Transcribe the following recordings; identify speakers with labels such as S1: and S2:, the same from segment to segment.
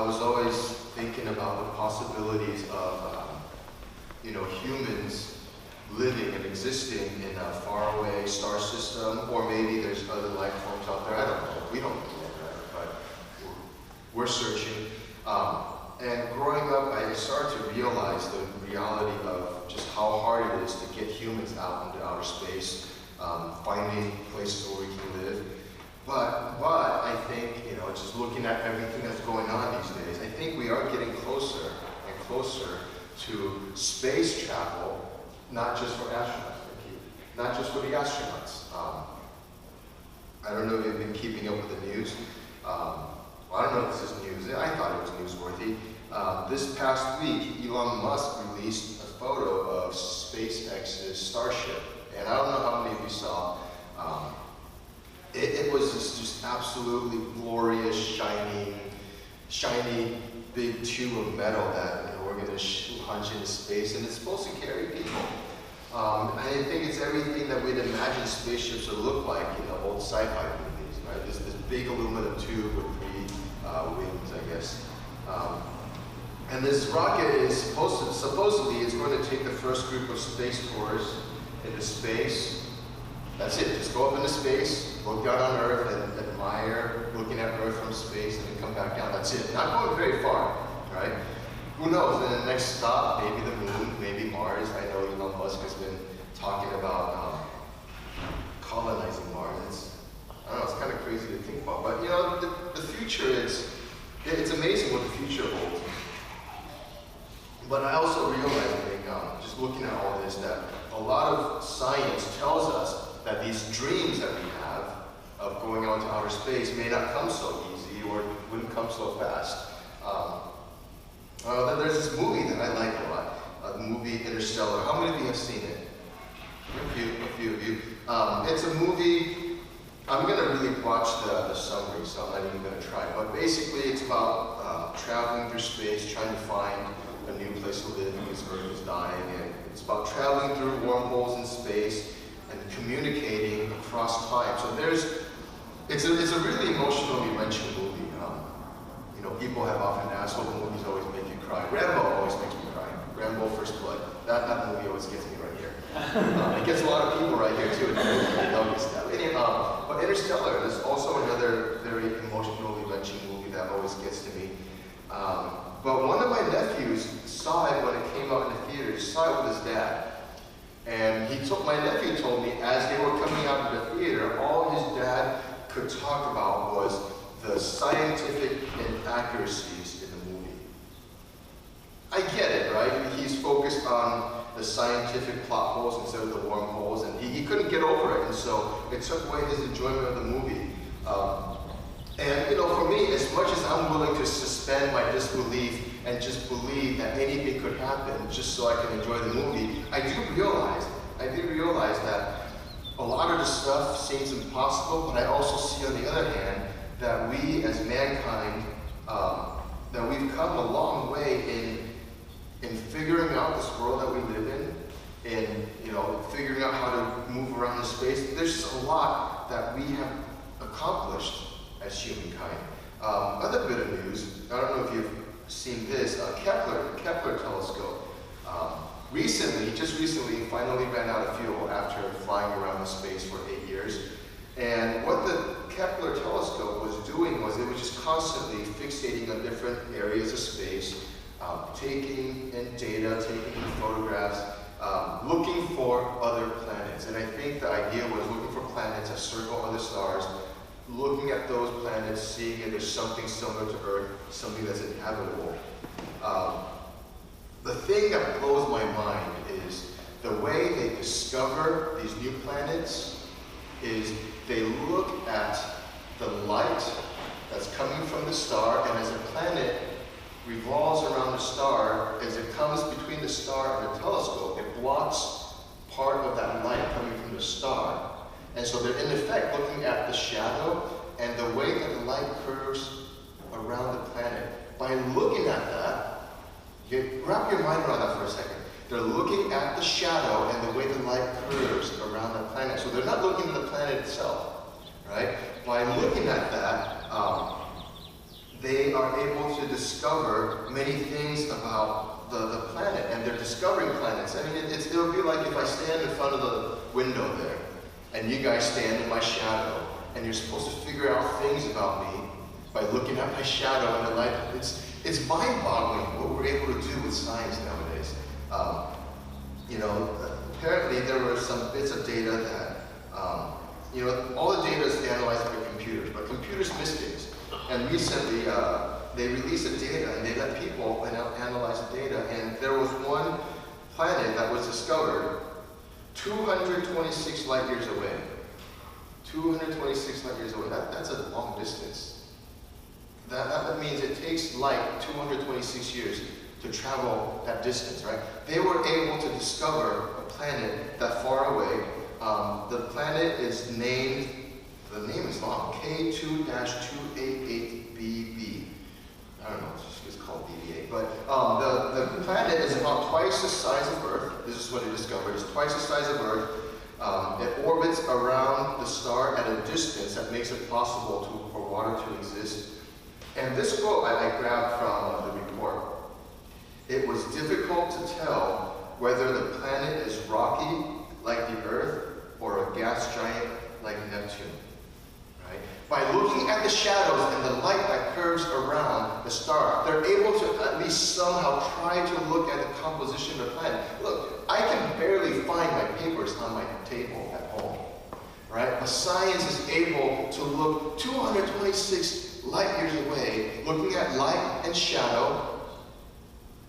S1: was always thinking about the possibilities of, humans living and existing in a faraway star system, or maybe there's other life forms out there. I don't know. We don't know yet, right? But we're searching. And growing up, I started to realize the reality of just how hard it is to get humans out into outer space, finding places where we can live. But I think, just looking at everything that's going on these days, I think we are getting closer and closer to space travel, not just for astronauts, not just for the astronauts. I don't know if you've been keeping up with the news. I don't know if this is news. I thought it was newsworthy. This past week, Elon Musk released a photo of SpaceX's Starship. And I don't know how many of you saw. It was just absolutely glorious, shiny, big tube of metal that we're going to punch into space, and it's supposed to carry people. I think it's everything that we'd imagine spaceships would look like in the old sci-fi movies, right? This big aluminum tube with 3 wings, I guess. And this rocket is supposedly it's going to take the first group of space tours into space. That's it, just go up into space, look out on Earth and admire looking at Earth from space and then come back down. That's it, not going very far, right? Who knows, then the next stop, maybe the moon, maybe Mars. I know Elon Musk has been talking about colonizing Mars. I don't know, it's kind of crazy to think about, but the future it's amazing what the future holds. But I also realize, just looking at all this, that a lot of science tells us that these dreams that we have of going out into outer space may not come so easy or wouldn't come so fast. There's this movie that I like a lot, the movie Interstellar. How many of you have seen it? A few of you. It's a movie, I'm going to really watch the summary, so I'm not even going to try. But basically it's about traveling through space, trying to find a new place to live because Earth is dying, and it's about traveling through wormholes in space and communicating across time. So it's a really emotionally wrenching movie. People have often asked, what movies always make you cry? Rambo always makes me cry. Rambo First Blood. That movie always gets me right here. It gets a lot of people right here too. But Interstellar is also another very emotionally wrenching movie that always gets to me. But one of my nephews saw it when it came out in the theaters, saw it with his dad. And my nephew told me as they were coming out of the theater, all his dad could talk about was the scientific inaccuracies in the movie. I get it, right? He's focused on the scientific plot holes instead of the wormholes, and he couldn't get over it, and so it took away his enjoyment of the movie. And for me, as much as I'm willing to suspend my disbelief and just believe that anything could happen just so I can enjoy the movie, I do realize that a lot of the stuff seems impossible, but I also see on the other hand that we as mankind, that we've come a long way in figuring out this world that we live in figuring out how to move around in space. There's just a lot that we have accomplished as humankind. Other bit of news, I don't know if you've seen this, Kepler telescope. Just recently, finally ran out of fuel after flying around in space for 8 years. And what the Kepler telescope was doing was it was just constantly fixating on different areas of space, taking in data, taking in photographs, looking for other planets. And I think the idea was looking for planets that circle other stars, looking at those planets, seeing if there's something similar to Earth, something that's inhabitable. The thing that blows my mind is the way they discover these new planets is they look at the light that's coming from the star, and as a planet revolves around the star, as it comes between the star and the telescope, it blocks part of that light coming from the star. And so they're in effect looking at the shadow and the way that the light curves around the planet. By looking at that, wrap your mind around that for a second. They're looking at the shadow and the way the light curves around the planet. So they're not looking at the planet itself, right? By looking at that, they are able to discover many things about the planet, and they're discovering planets. I mean, it'll be like if I stand in front of the window there, and you guys stand in my shadow, and you're supposed to figure out things about me by looking at my shadow and the light. It's mind-boggling what we're able to do with science nowadays. You know, apparently there were some bits of data that, you know, all the data is analyzed by computers, but computers miss things. And recently, they released the data and they let people analyze the data, and there was one planet that was discovered 226 light years away. 226 light years away. That's a long distance. That means it takes light 226 years to travel that distance, right? They were able to discover a planet that far away. The planet is named, the name is long, K2-288BB. I don't know, it's called BB8. But the planet is about twice the size of Earth. This is what it discovered. It's twice the size of Earth. It orbits around the star at a distance that makes it possible for water to exist. And this quote I grabbed from the report. It was difficult to tell whether the planet is rocky like the Earth or a gas giant like Neptune. Right? By looking at the shadows and the light that curves around the star, they're able to at least somehow try to look at the composition of the planet. Look, I can barely find my papers on my table at home. Right? But science is able to look 226 light years away, looking at light and shadow,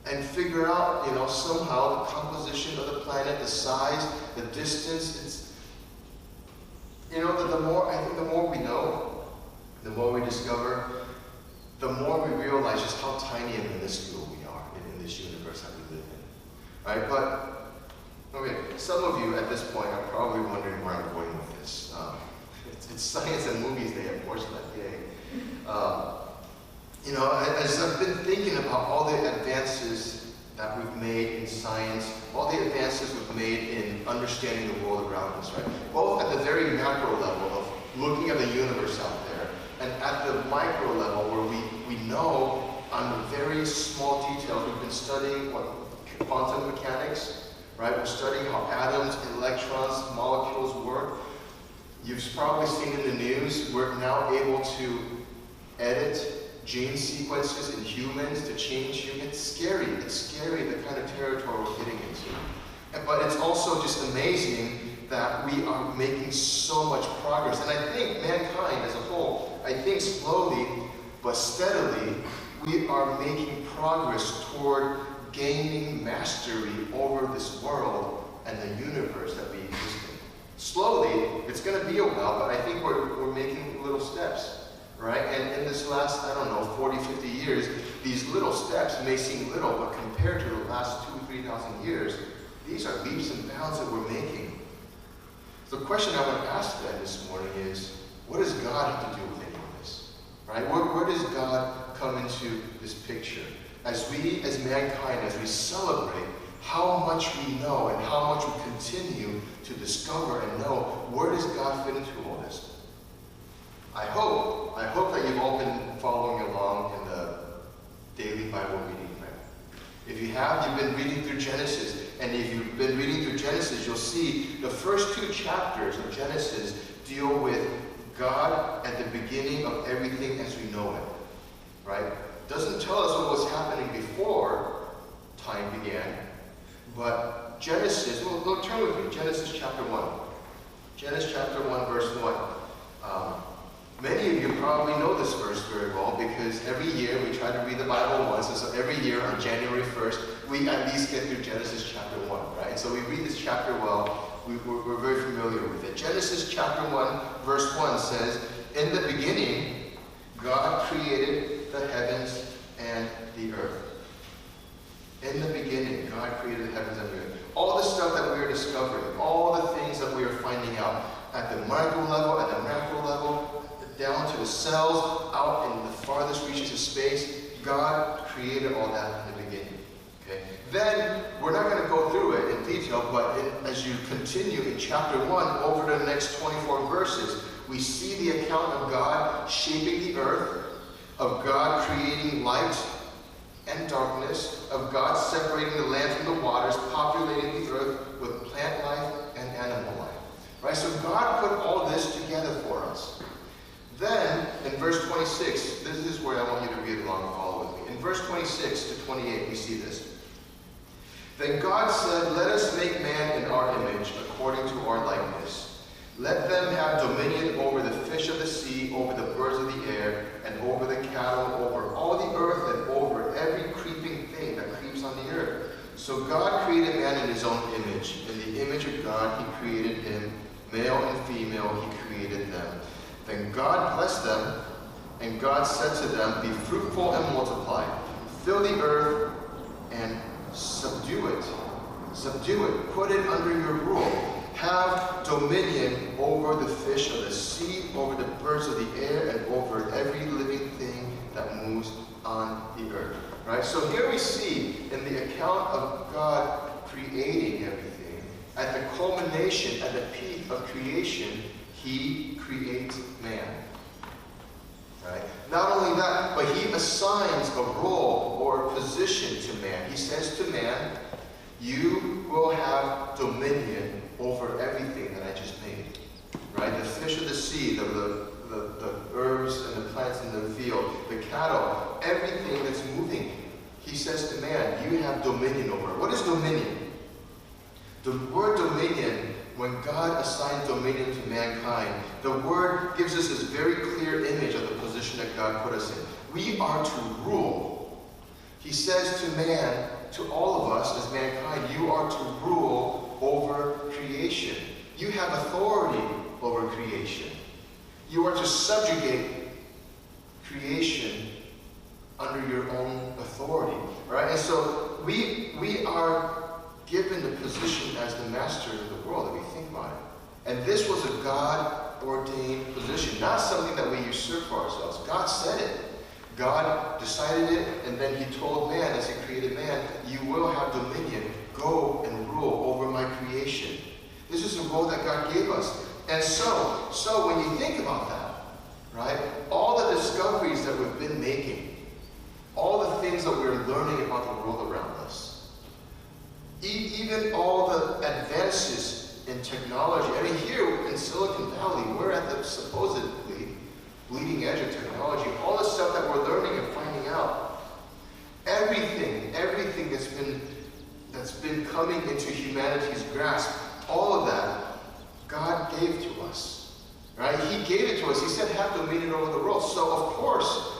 S1: and figure out, you know, somehow the composition of the planet, the size, the distance. It's, you know, I think the more we know, the more we discover, the more we realize just how tiny and minuscule we are in this universe that we live in. Right? But, okay, some of you at this point are probably wondering where I'm going with this. It's Science and Movies Day, of course, that day. You know, as I've been thinking about all the advances that we've made in science, all the advances we've made in understanding the world around us, right? Both at the very macro level of looking at the universe out there, and at the micro level where we know on the very small details. We've been studying quantum mechanics, right? We're studying how atoms, electrons, molecules work. You've probably seen in the news, we're now able to edit gene sequences in humans to change humans. It's scary the kind of territory we're getting into. But it's also just amazing that we are making so much progress. And I think mankind as a whole, I think slowly but steadily, we are making progress toward gaining mastery over this world and the universe that we exist in. Slowly, it's going to be a while, but I think we're making little steps. Right? And in this last, I don't know, 40, 50 years, these little steps may seem little, but compared to the last 2,000 or 3,000 years, these are leaps and bounds that we're making. So the question I want to ask then this morning is, what does God have to do with any of this? Right? Where does God come into this picture? As we, as mankind, as we celebrate how much we know and how much we continue to discover and know, where does God fit into all this? I hope that you've all been following along in the daily Bible reading, right? If you have, you've been reading through Genesis, and if you've been reading through Genesis, you'll see the first 2 chapters of Genesis deal with God at the beginning of everything as we know it, right? It doesn't tell us what was happening before time began, but Genesis, well, turn with me, Genesis chapter 1. Genesis chapter 1, verse 1. Many of you probably know this verse very well because every year we try to read the Bible once, and so every year on January 1st, we at least get through Genesis chapter 1, right? So we read this chapter well, we're very familiar with it. Genesis chapter 1, verse 1 says, "In the beginning, God created the heavens and the earth." In the beginning, God created the heavens and the earth. All the stuff that we are discovering, all the things that we are finding out at the micro level, at the macro level, down to the cells, out in the farthest reaches of space, God created all that in the beginning. Okay? Then, we're not going to go through it in detail, but as you continue in chapter 1, over the next 24 verses, we see the account of God shaping the earth, of God creating light and darkness, of God separating the land from the waters, populating the earth with plant life and animal life. Right? So God put all this together for us. Then, in verse 26, this is where I want you to read along and follow with me. In verse 26 to 28, we see this. Then God said, let us make man in our image, according to our likeness. Let them have dominion over the fish of the sea, over the birds of the air, and over the cattle, over all the earth, and over every creeping thing that creeps on the earth. So God created man in his own image. In the image of God he created him. Male and female he created them. Then God blessed them, and God said to them, be fruitful and multiply. Fill the earth and subdue it. Subdue it. Put it under your rule. Have dominion over the fish of the sea, over the birds of the air, and over every living thing that moves on the earth. Right? So here we see in the account of God creating everything, at the culmination, at the peak of creation, he creates man. Right? Not only that, but he assigns a role or a position to man. He says to man, you will have dominion over everything that I just made. Right? The fish of the sea, the herbs and the plants in the field, the cattle, everything that's moving. He says to man, you have dominion over it. What is dominion? The word dominion, when God assigned dominion to mankind, the word gives us this very clear image of the position that God put us in. We are to rule. He says to man, to all of us as mankind, you are to rule over creation. You have authority over creation. You are to subjugate creation under your own authority. Right? And so we are given the position as the master of the world, if we think about it. And this was a God-ordained position, not something that we usurp for ourselves. God said it. God decided it, and then he told man, as he created man, you will have dominion. Go and rule over my creation. This is a role that God gave us. And so when you think about that, right, all the discoveries that we've been making, all the things that we're learning about the world around us, even all the advances in technology. I mean, here in Silicon Valley, we're at the supposedly bleeding edge of technology. All the stuff that we're learning and finding out, everything that's been coming into humanity's grasp, all of that, God gave to us. Right? He gave it to us. He said, have dominion over the world. So, of course,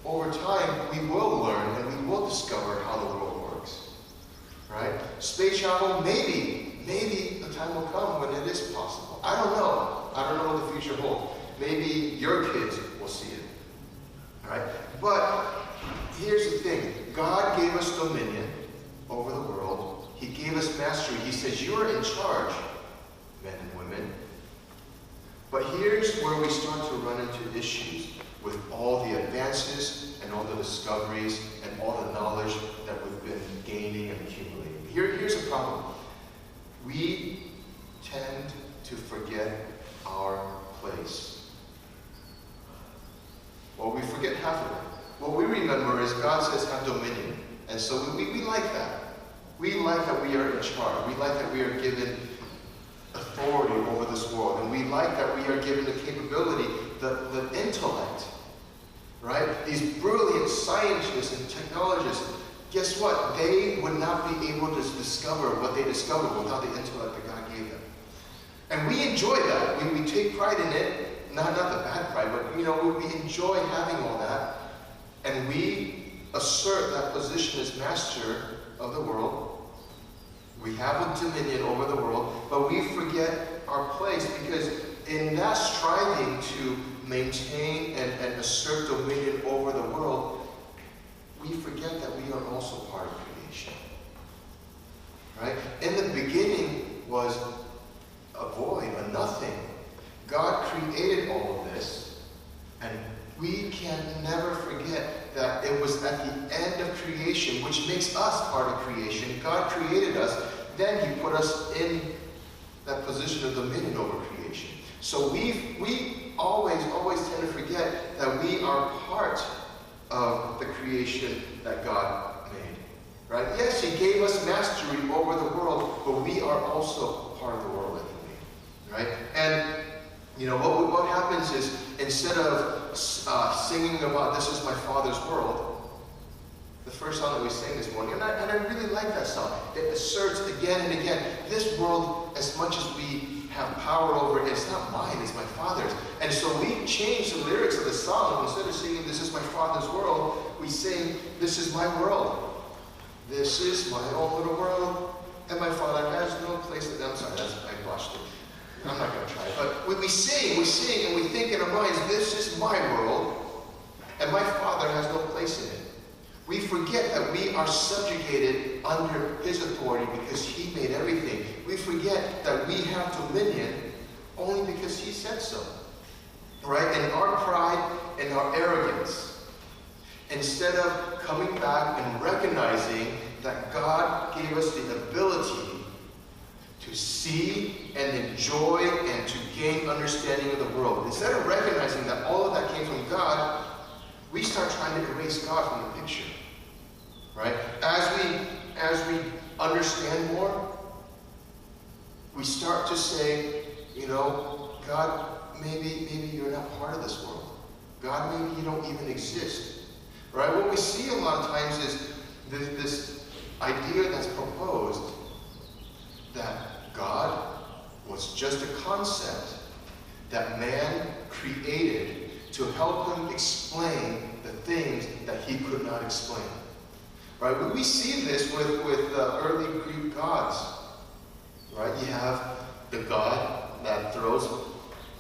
S1: over time, we will learn and we will discover how the world works. Right? Space travel, maybe the time will come when it is possible. I don't know. I don't know what the future holds. Maybe your kids will see it. Right? But here's the thing. God gave us dominion over the world. He gave us mastery. He says, you are in charge, men and women. But here's where we start to run into issues with all the advances and all the discoveries and all the knowledge that we've been gaining and accumulating. Here's a problem. We tend to forget our place. Well, we forget half of it. What we remember is God says have dominion. And so we like that. We like that we are in charge. We like that we are given authority over this world. And we like that we are given the capability, the intellect. Right? These brilliant scientists and technologists, guess what? They would not be able to discover what they discovered without the intellect that God gave them. And we enjoy that. We take pride in it. Not the bad pride, but we enjoy having all that. And we assert that position as master of the world. We have a dominion over the world, but we forget our place because in that striving to maintain and assert dominion over the world, we forget that we are also part of creation. Right? In the beginning was a void, a nothing. God created all of this, and we can never forget that it was at the end of creation, which makes us part of creation. God created us, then he put us in that position of dominion over creation. So we always tend to forget that we are part of the creation that God made. Right? Yes, he gave us mastery over the world, but we are also part of the world that he made. Right? And you know, what happens is, instead of singing about this is my Father's world, the first song that we sang this morning, and I really like that song. It asserts again and again, this world, as much as we have power over it, it's not mine, it's my Father's. And so we change the lyrics of the song. Instead of singing, this is my Father's world, we sing, this is my world. This is my own little world, and my Father has no place in it. I'm sorry, I botched it. I'm not going to try it. But we sing, and we think in our minds, this is my world, and my Father has no place in it. We forget that we are subjugated under his authority because he made everything. We forget that we have dominion only because he said so. Right? And our pride and our arrogance, instead of coming back and recognizing that God gave us the ability to see and enjoy and to gain understanding of the world, instead of recognizing that all of that came from God, we start trying to erase God from the picture. Right? As we understand more, we start to say, you know, God, maybe you're not part of this world. God, maybe you don't even exist. Right? What we see a lot of times is this idea that's proposed that God was just a concept that man created to help him explain the things that he could not explain. Right? We see this with early Greek gods. Right? You have the god that throws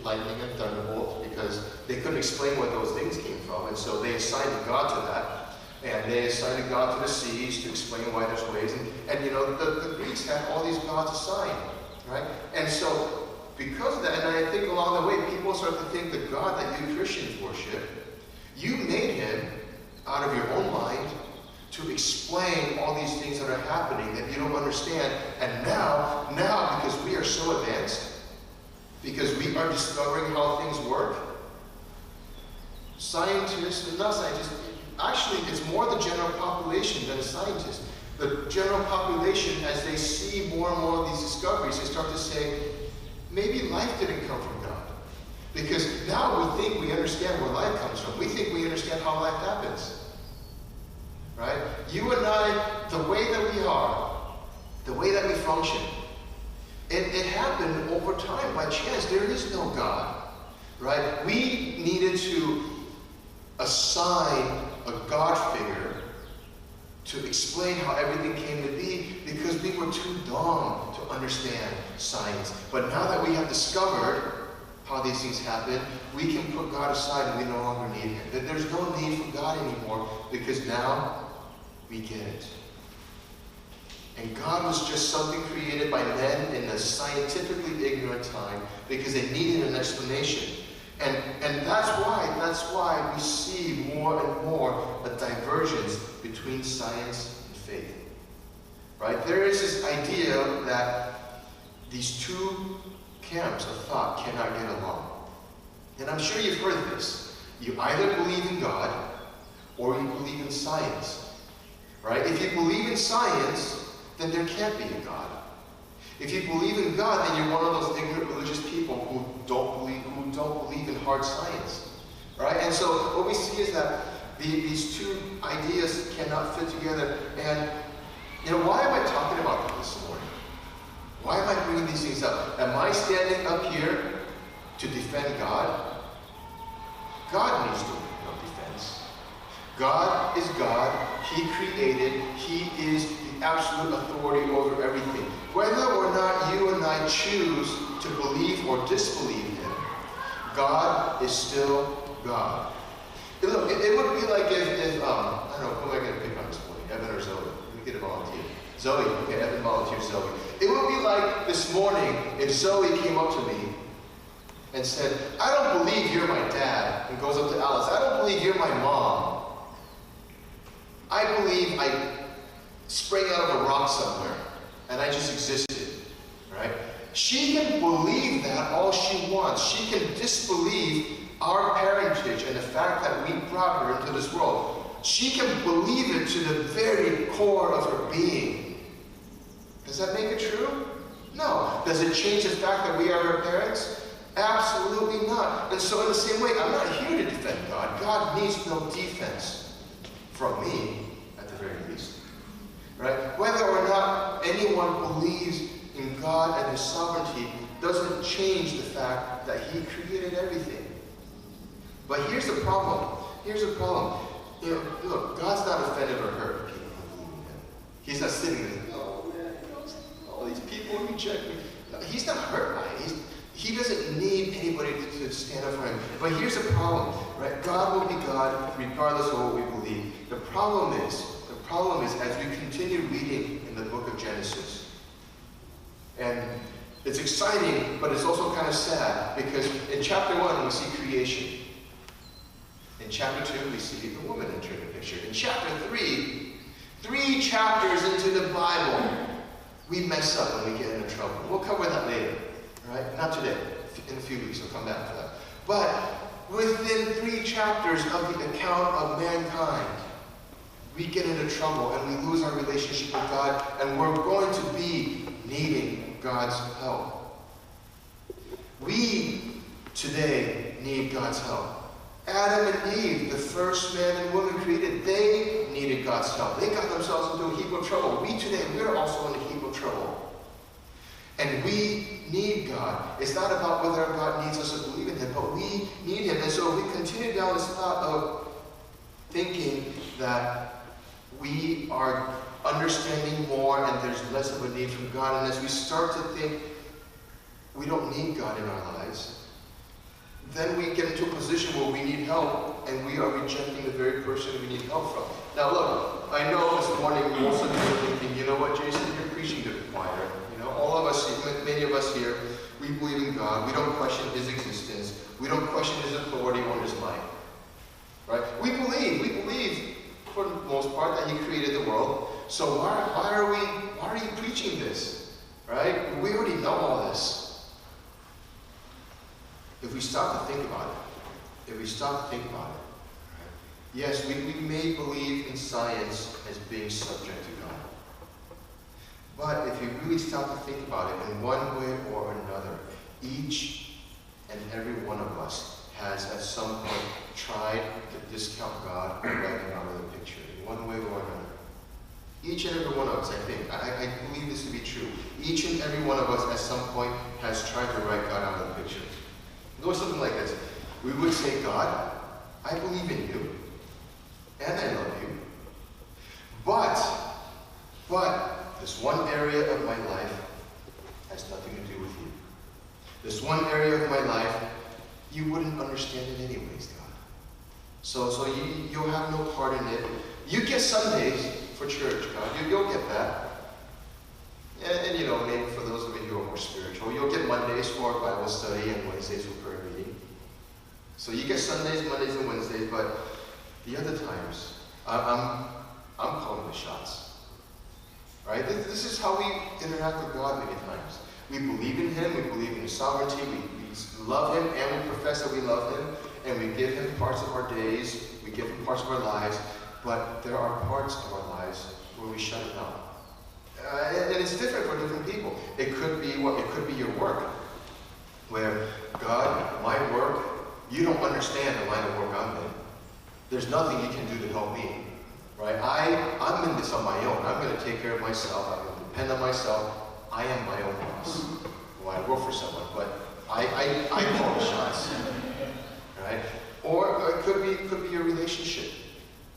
S1: lightning and thunderbolt because they couldn't explain where those things came from, and so they assigned a god to that. And they assigned a god to the seas to explain why there's waves. And you know, the Greeks had all these gods assigned. Right? And so, because of that, and I think along the way, people start to think the God that you Christians worship, you made him out of your own mind to explain all these things that are happening that you don't understand. And now, because we are so advanced, because we are discovering how things work, scientists, and not scientists, actually it's more the general population than the scientists. The general population, as they see more and more of these discoveries, they start to say, maybe life didn't come from God. Because now we think we understand where life comes from. We think we understand how life happens. Right? You and I, the way that we are, the way that we function, it happened over time by chance. There is no God. Right? We needed to assign a God figure to explain how everything came to be because we were too dumb to understand science. But now that we have discovered how these things happen, we can put God aside and we no longer need him. That there's no need for God anymore because now we get it. And God was just something created by men in a scientifically ignorant time because they needed an explanation. And that's why we see more and more a divergence between science and faith. Right? There is this idea that these two camps of thought cannot get along. And I'm sure you've heard this. You either believe in God or you believe in science. Right? If you believe in science, then there can't be a God. If you believe in God, then you're one of those ignorant religious people who don't believe in hard science. Right? And so what we see is that these two ideas cannot fit together. And you know, why am I talking about this morning? Why am I bringing these things up? Am I standing up here to defend God? God needs no defense. God is God. He created. He is the absolute authority over everything. Whether or not you and I choose to believe or disbelieve him, God is still God. Look, it would be like if I don't know, who am I going to pick on this morning? Evan or Zoe? Let me get a volunteer. Zoe. Okay, Evan volunteers Zoe. It would be like this morning if Zoe came up to me and said, I don't believe you're my dad, and goes up to Alice, I don't believe you're my mom. I believe I sprang out of a rock somewhere, and I just existed, right? She can believe that all she wants. She can disbelieve our parentage and the fact that we brought her into this world. She can believe it to the very core of her being. Does that make it true? No. Does it change the fact that we are her parents? Absolutely not. And so in the same way, I'm not here to defend God. God needs no defense from me, at the very least. Right? Whether or not anyone believes in God and His sovereignty doesn't change the fact that He created everything. But here's the problem. Here's the problem. You know, look, God's not offended or hurt people who believe in Him. He's not sitting there, oh man, all these people reject me. No, He's not hurt by it. He doesn't need anybody to stand up for Him. But here's the problem, right? God will be God regardless of what we believe. The problem is as we continue reading in the book of Genesis, and it's exciting, but it's also kind of sad, because in chapter 1 we see creation. In chapter 2 we see the woman enter the picture. In chapter 3 chapters into the Bible, we mess up when we get into trouble. We'll cover that later. Right? Not today. In a few weeks, I'll come back to that. But within 3 chapters of the account of mankind, we get into trouble and we lose our relationship with God, and we're going to be needing God's help. We today need God's help. Adam and Eve, the first man and woman created, they needed God's help. They got themselves into a heap of trouble. We today, we're also in a heap of trouble. And we need God. It's not about whether God needs us to believe in Him, but we need Him. And so if we continue down this thought of thinking that we are understanding more and there's less of a need from God, and as we start to think we don't need God in our lives, then we get into a position where we need help, and we are rejecting the very person we need help from. Now look, I know this morning most of you are thinking, you know what, Jason, you're preaching to the choir. All of us, many of us here, we believe in God. We don't question His existence. We don't question His authority or His might. Right? We believe, for the most part, that He created the world. So why are you preaching this? Right? We already know all this. If we stop to think about it, right? Yes, we may believe in science as being subject to God. But if you really stop to think about it, in one way or another, each and every one of us has at some point tried to discount God or write Him out of the picture, in one way or another. Each and every one of us, I think, I believe this to be true. Each and every one of us at some point has tried to write God out of the picture. It goes something like this. We would say, God, I believe in you, and I love you, but this one area of my life has nothing to do with you. This one area of my life, you wouldn't understand it anyways, God. So you'll have no part in it. You get Sundays for church, God. You'll get that. And you know, maybe for those of you who are more spiritual, you'll get Mondays for Bible study and Wednesdays for prayer meeting. So you get Sundays, Mondays, and Wednesdays, but the other times, I'm calling the shots. Right? This is how we interact with God many times. We believe in Him, we believe in His sovereignty, we love Him, and we profess that we love Him, and we give Him parts of our days, we give Him parts of our lives, but there are parts of our lives where we shut Him out. And it's different for different people. It could be your work, where God, my work, you don't understand the line of work I'm in. There's nothing you can do to help me. Right? I'm in this on my own. I'm going to take care of myself. I'm going to depend on myself. I am my own boss. Well, I work for someone, but I call the shots. Right? Or it could be a relationship.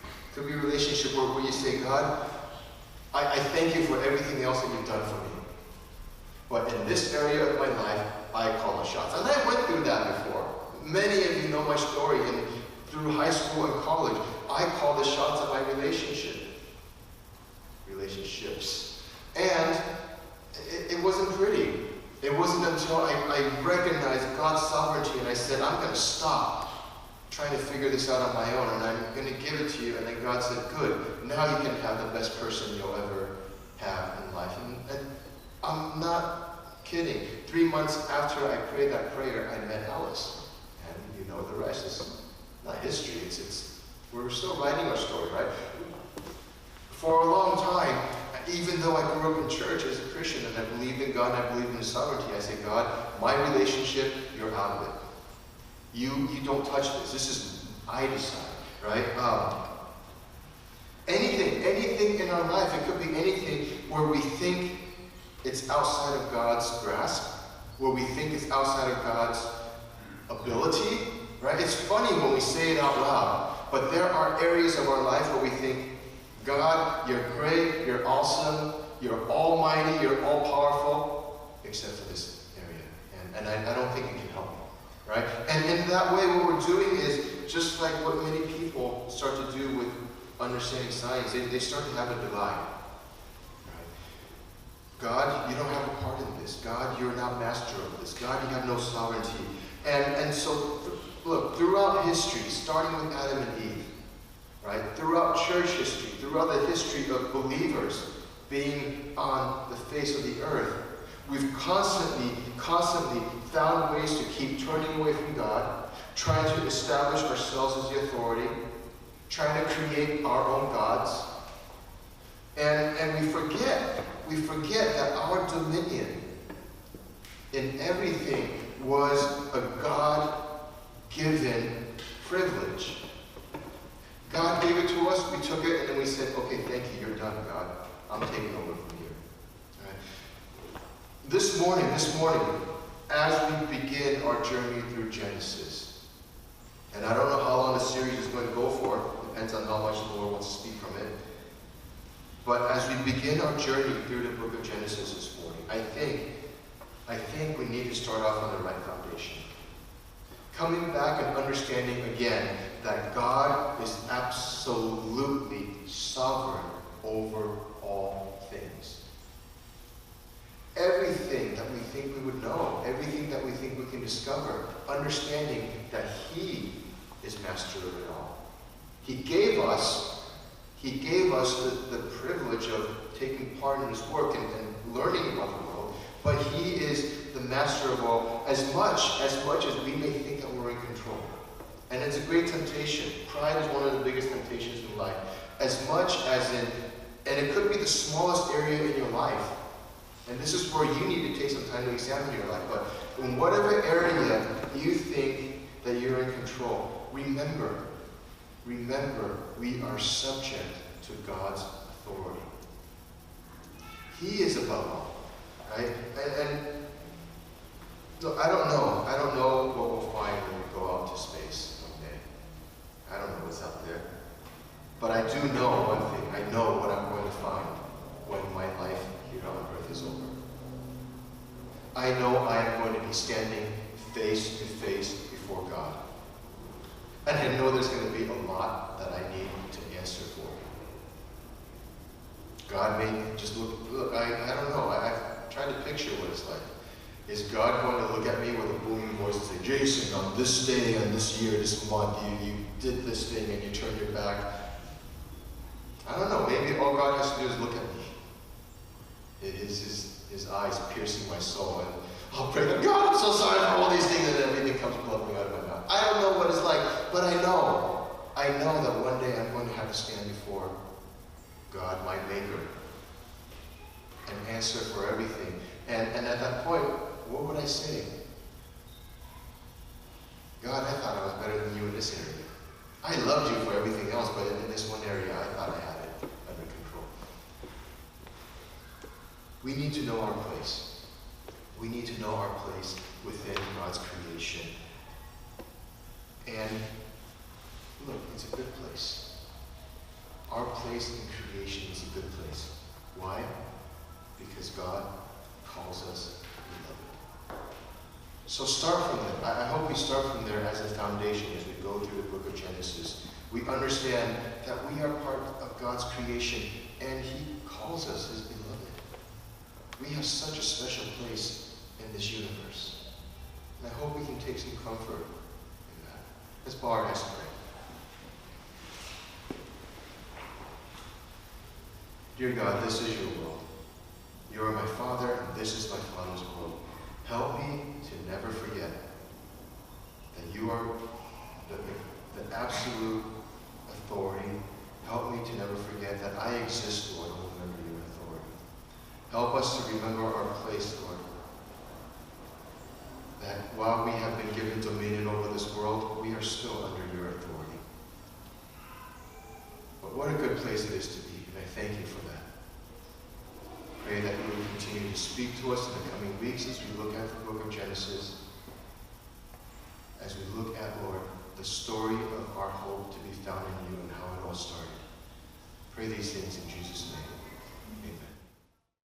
S1: It could be a relationship where you say, God, I thank you for everything else that you've done for me. But in this area of my life, I call the shots. And I went through that before. Many of you know my story, and through high school and college, I called the shots of my relationships. And it wasn't pretty. It wasn't until I recognized God's sovereignty and I said, I'm going to stop trying to figure this out on my own, and I'm going to give it to you. And then God said, good, now you can have the best person you'll ever have in life. And I'm not kidding. 3 months after I prayed that prayer, I met Alice. And you know the rest is not history, it's We're still writing our story, right? For a long time, even though I grew up in church as a Christian and I believed in God and I believed in His sovereignty, I said, God, my relationship, you're out of it. You don't touch this. This is, I decide, right? Anything in our life, it could be anything where we think it's outside of God's grasp, where we think it's outside of God's ability, right? It's funny when we say it out loud, but there are areas of our life where we think, God, you're great, you're awesome, you're almighty, you're all-powerful, except for this area. And I don't think you can help me, right? And in that way, what we're doing is just like what many people start to do with understanding science. They start to have a divide. Right? God, you don't have a part in this. God, you're not master of this. God, you have no sovereignty. And so, look, throughout history, starting with Adam and Eve, right? Throughout church history, throughout the history of believers being on the face of the earth, we've constantly found ways to keep turning away from God, trying to establish ourselves as the authority, trying to create our own gods. And we forget that our dominion in everything was a God-given privilege. God gave it to us, we took it, and then we said, okay, thank you, you're done, God. I'm taking over from here. All right. This morning, as we begin our journey through Genesis, and I don't know how long the series is going to go for, depends on how much the Lord wants to speak from it, but as we begin our journey through the book of Genesis this morning, I think we need to start off on the right foundation. Coming back and understanding again that God is absolutely sovereign over all things. Everything that we think we would know, everything that we think we can discover, understanding that He is master of it all. He gave us the privilege of taking part in His work and learning about the world, but He is the master of all, as much as we may think that we're in control. And it's a great temptation. Pride is one of the biggest temptations in life. As much as in, and it could be the smallest area in your life. And this is where you need to take some time to examine your life. But in whatever area you think that you're in control, remember, we are subject to God's authority. He is above all, right? And look, I don't know what we'll find when we go out to space someday. I don't know what's out there. But I do know one thing. I know what I'm going to find when my life here on earth is over. I know I am going to be standing face to face before God. And I know there's going to be a lot that I need to answer for. God may just look, I don't know. I've tried to picture what it's like. Is God going to look at me with a booming voice and say, Jason, on this day, on this year, this month, you did this thing and you turned your back? I don't know. Maybe all God has to do is look at me. It is his eyes piercing my soul. And I'll pray that, God, I'm so sorry for all these things, and everything comes bubbling out of my mouth. I don't know what it's like, but I know that one day I'm going to have to stand before God, my Maker, and answer for everything. And at that point, what would I say? God, I thought I was better than you in this area. I loved you for everything else, but in this one area, I thought I had it under control. We need to know our place. We need to know our place within God's creation. And look, it's a good place. Our place in creation is a good place. Why? Because God calls us beloved. So start from there. I hope we start from there as a foundation as we go through the book of Genesis. We understand that we are part of God's creation and He calls us His beloved. We have such a special place in this universe. And I hope we can take some comfort in that. Let's bow our heads and pray. Dear God, this is your world. You are my Father, and this is my Father's world. Help me to never forget that you are the absolute and that I exist, Lord, will remember your authority. Help us to remember our place, Lord, that while we have been given dominion over this world, we are still under your authority. But what a good place it is to be, and I thank you for that. Pray that you will continue to speak to us in the coming weeks as we look at the book of Genesis.